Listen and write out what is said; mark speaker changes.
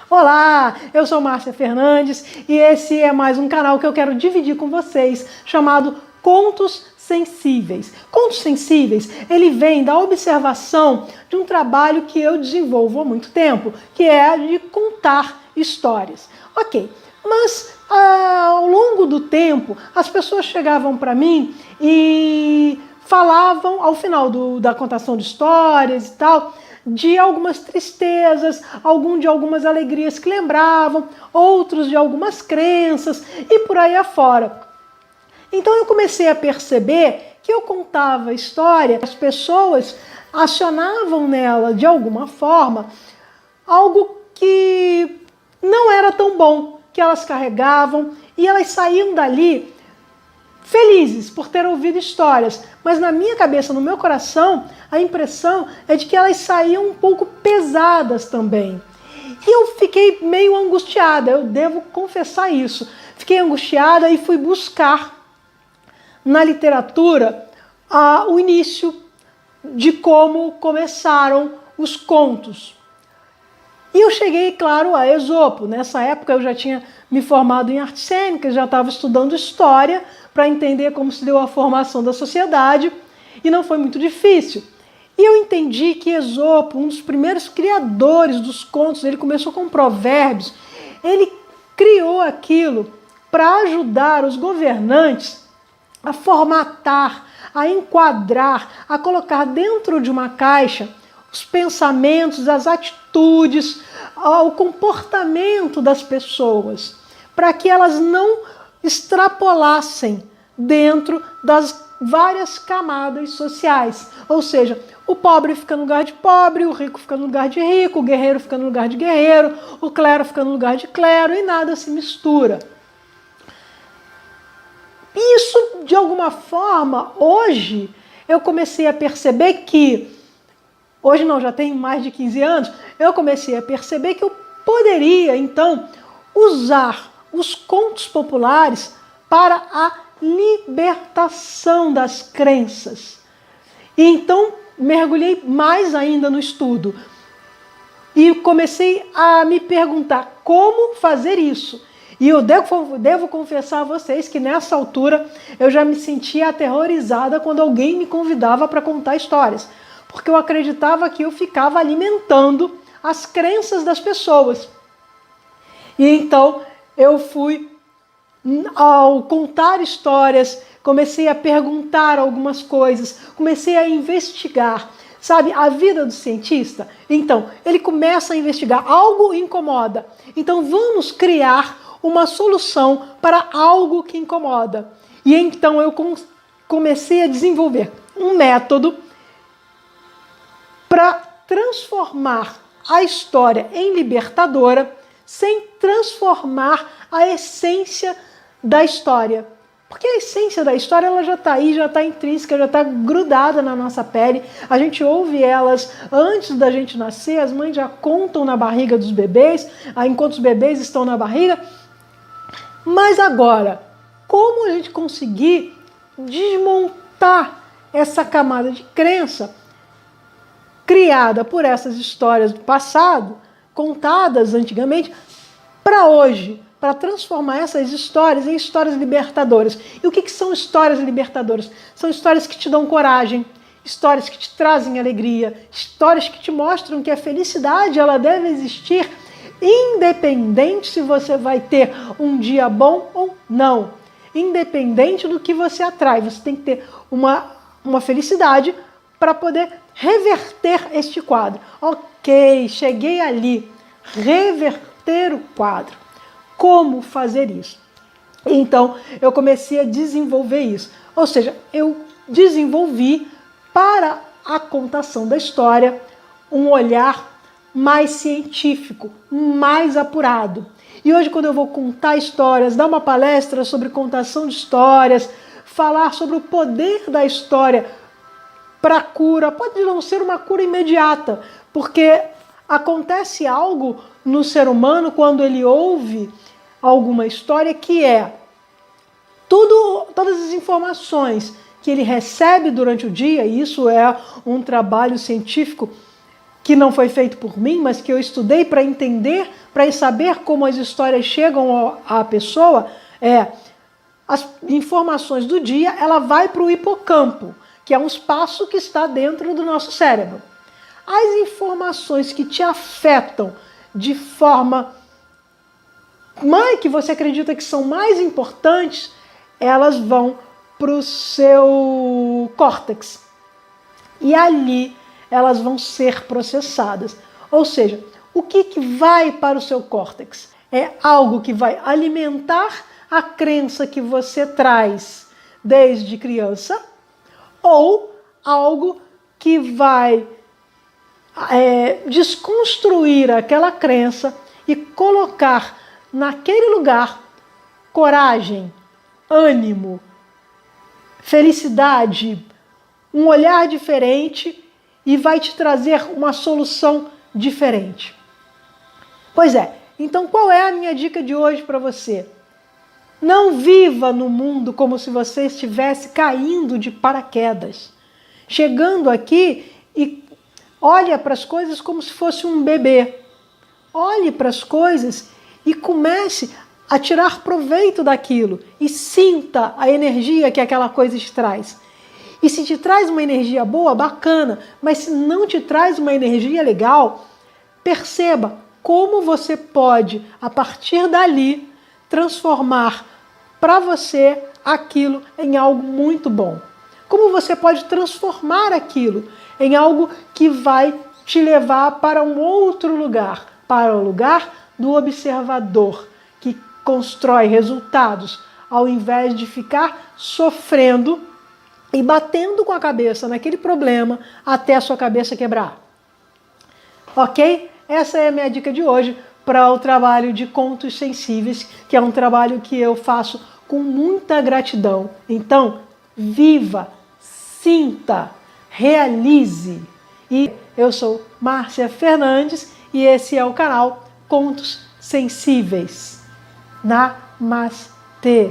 Speaker 1: Olá, eu sou Márcia Fernandes e esse é mais um canal que eu quero dividir com vocês, chamado Contos Sensíveis. Contos Sensíveis, ele vem da observação de um trabalho que eu desenvolvo há muito tempo, que é de contar histórias. Ok, mas ao longo do tempo, as pessoas chegavam para mim e falavam, ao final da contação de histórias e tal, de algumas tristezas, de algumas alegrias que lembravam, outros de algumas crenças e por aí afora. Então eu comecei a perceber que eu contava a história, as pessoas acionavam nela de alguma forma algo que não era tão bom, que elas carregavam e elas saíam dali felizes por ter ouvido histórias, mas na minha cabeça, no meu coração, a impressão é de que elas saíam um pouco pesadas também. E eu fiquei meio angustiada, eu devo confessar isso. Fiquei angustiada e fui buscar na literatura o início de como começaram os contos. E eu cheguei, claro, a Esopo. Nessa época eu já tinha me formado em artes cênicas, já estava estudando história para entender como se deu a formação da sociedade, e não foi muito difícil. E eu entendi que Esopo, um dos primeiros criadores dos contos, ele começou com provérbios, ele criou aquilo para ajudar os governantes a formatar, a enquadrar, a colocar dentro de uma caixa os pensamentos, as atitudes, o comportamento das pessoas, para que elas não extrapolassem dentro das várias camadas sociais. Ou seja, o pobre fica no lugar de pobre, o rico fica no lugar de rico, o guerreiro fica no lugar de guerreiro, o clero fica no lugar de clero e nada se mistura. Isso, de alguma forma, hoje eu comecei a perceber que hoje não, já tem mais de 15 anos, eu comecei a perceber que eu poderia, então, usar os contos populares para a libertação das crenças. E então, mergulhei mais ainda no estudo. E comecei a me perguntar como fazer isso. E eu devo confessar a vocês que nessa altura eu já me sentia aterrorizada quando alguém me convidava para contar histórias. Porque eu acreditava que eu ficava alimentando as crenças das pessoas. E então eu fui, ao contar histórias, comecei a perguntar algumas coisas, comecei a investigar. Sabe, a vida do cientista? Então, ele começa a investigar, algo incomoda. Então vamos criar uma solução para algo que incomoda. E então eu comecei a desenvolver um método para transformar a história em libertadora sem transformar a essência da história. Porque a essência da história ela já está aí, já está intrínseca, já está grudada na nossa pele. A gente ouve elas antes da gente nascer, as mães já contam na barriga dos bebês, enquanto os bebês estão na barriga. Mas agora, como a gente conseguir desmontar essa camada de crença criada por essas histórias do passado, contadas antigamente, para hoje, para transformar essas histórias em histórias libertadoras. E o que são histórias libertadoras? São histórias que te dão coragem, histórias que te trazem alegria, histórias que te mostram que a felicidade ela deve existir independente se você vai ter um dia bom ou não. Independente do que você atrai, você tem que ter uma felicidade para poder reverter este quadro. Ok, cheguei ali. Reverter o quadro. Como fazer isso? Então, eu comecei a desenvolver isso. Ou seja, eu desenvolvi para a contação da história um olhar mais científico, mais apurado. E hoje, quando eu vou contar histórias, dar uma palestra sobre contação de histórias, falar sobre o poder da história para a cura, pode não ser uma cura imediata, porque acontece algo no ser humano quando ele ouve alguma história que é todas as informações que ele recebe durante o dia, e isso é um trabalho científico que não foi feito por mim, mas que eu estudei para entender, para saber como as histórias chegam à pessoa, as informações do dia, ela vai para o hipocampo, que é um espaço que está dentro do nosso cérebro. As informações que te afetam de forma que você acredita que são mais importantes, elas vão para o seu córtex. E ali elas vão ser processadas. Ou seja, o que vai para o seu córtex? É algo que vai alimentar a crença que você traz desde criança, ou algo que vai desconstruir aquela crença e colocar naquele lugar coragem, ânimo, felicidade, um olhar diferente e vai te trazer uma solução diferente. Pois é, então qual é a minha dica de hoje para você? Não viva no mundo como se você estivesse caindo de paraquedas, chegando aqui e olha para as coisas como se fosse um bebê. Olhe para as coisas e comece a tirar proveito daquilo e sinta a energia que aquela coisa te traz. E se te traz uma energia boa, bacana, mas se não te traz uma energia legal, perceba como você pode, a partir dali, transformar para você aquilo em algo muito bom. Como você pode transformar aquilo em algo que vai te levar para um outro lugar, para o lugar do observador, que constrói resultados, ao invés de ficar sofrendo e batendo com a cabeça naquele problema até a sua cabeça quebrar. Ok? Essa é a minha dica de hoje para o trabalho de contos sensíveis, que é um trabalho que eu faço com muita gratidão. Então, viva, sinta, realize. E eu sou Márcia Fernandes e esse é o canal Contos Sensíveis. Namastê!